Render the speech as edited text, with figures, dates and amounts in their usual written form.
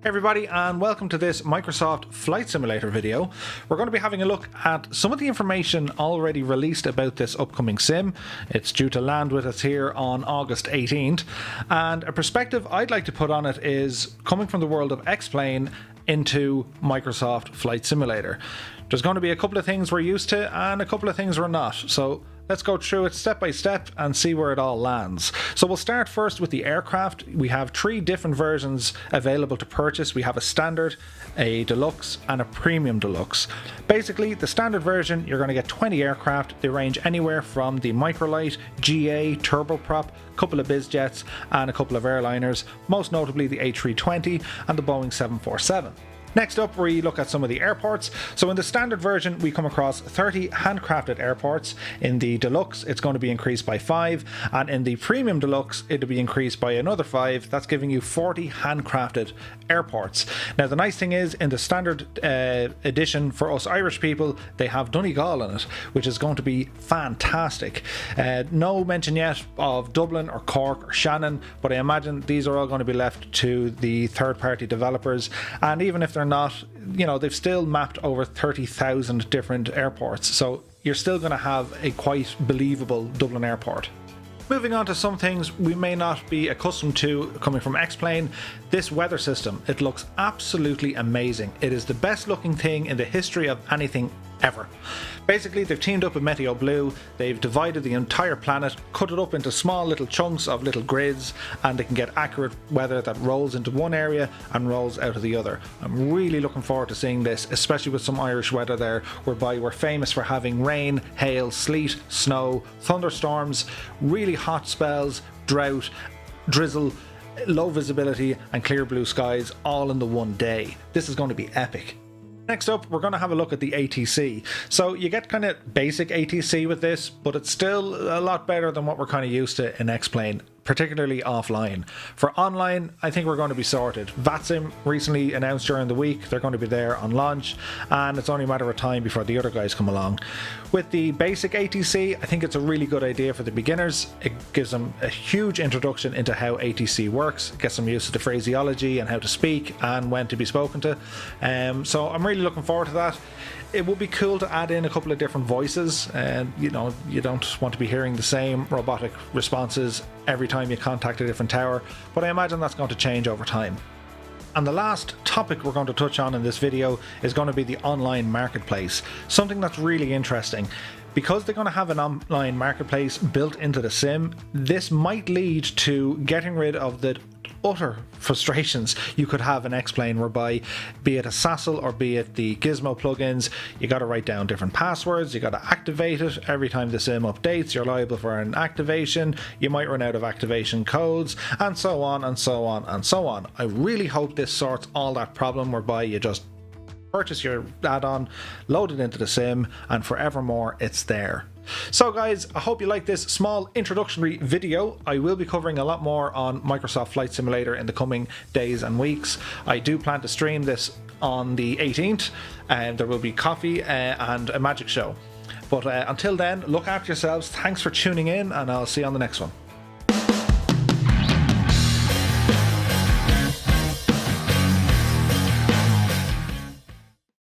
Hey everybody, and welcome to this Microsoft Flight Simulator video. We're going to be having a look at some of the information already released about this upcoming sim. It's due to land with us here on August 18th, and a perspective I'd like to put on it is coming from the world of X-Plane into Microsoft Flight Simulator. There's going to be a couple of things we're used to and a couple of things we're not, so let's go through it step by step and see where it all lands. So we'll start first with the aircraft. We have three different versions available to purchase. We have a standard, a deluxe, and a premium deluxe. Basically, the standard version, you're going to get 20 aircraft. They range anywhere from the Microlight, GA, turboprop, a couple of biz jets, and a couple of airliners, most notably the A320 and the Boeing 747. Next up, we look at some of the airports. So in the standard version, we come across 30 handcrafted airports. In the deluxe, it's going to be increased by 5, and in the premium deluxe, it'll be increased by another 5. That's giving you 40 handcrafted airports. Now, the nice thing is, in the standard edition, for us Irish people, they have Donegal in it, which is going to be fantastic. No mention yet of Dublin or Cork or Shannon, but I imagine these are all going to be left to the third-party developers, and even if they're not, you know, they've still mapped over 30,000 different airports, so you're still going to have a quite believable Dublin airport. Moving on to some things we may not be accustomed to coming from X-Plane, this weather system, it looks absolutely amazing. It is the best looking thing in the history of anything ever. Basically, they've teamed up with Meteo Blue, they've divided the entire planet, cut it up into small little chunks of little grids, and they can get accurate weather that rolls into one area and rolls out of the other. I'm really looking forward to seeing this, especially with some Irish weather there, whereby we're famous for having rain, hail, sleet, snow, thunderstorms, really hot spells, drought, drizzle, low visibility, and clear blue skies all in the one day. This is going to be epic. Next up, we're going to have a look at the ATC. So you get kind of basic ATC with this, but it's still a lot better than what we're kind of used to in X-Plane, particularly offline. For online, I think we're going to be sorted. VATSIM recently announced during the week they're going to be there on launch, and it's only a matter of time before the other guys come along. With the basic ATC, I think it's a really good idea for the beginners. It gives them a huge introduction into how ATC works, gets them used to the phraseology and how to speak and when to be spoken to. So I'm really looking forward to that. It would be cool to add in a couple of different voices, and you know, you don't want to be hearing the same robotic responses every time you contact a different tower, but I imagine that's going to change over time. And the last topic we're going to touch on in this video is going to be the online marketplace, something that's really interesting. Because they're going to have an online marketplace built into the sim, this might lead to getting rid of the utter frustrations you could have in X-Plane, whereby, be it a Sassel or be it the Gizmo plugins, you got to write down different passwords, you got to activate it every time the sim updates, you're liable for an activation, you might run out of activation codes, and so on and so on and so on. I really hope this sorts all that problem, whereby you just purchase your add-on, load it into the sim, and forevermore it's there. So guys, I hope you like this small introductory video. I will be covering a lot more on Microsoft Flight Simulator in the coming days and weeks. I do plan to stream this on the 18th, and there will be coffee and a magic show. But until then, look after yourselves. Thanks for tuning in, and I'll see you on the next one.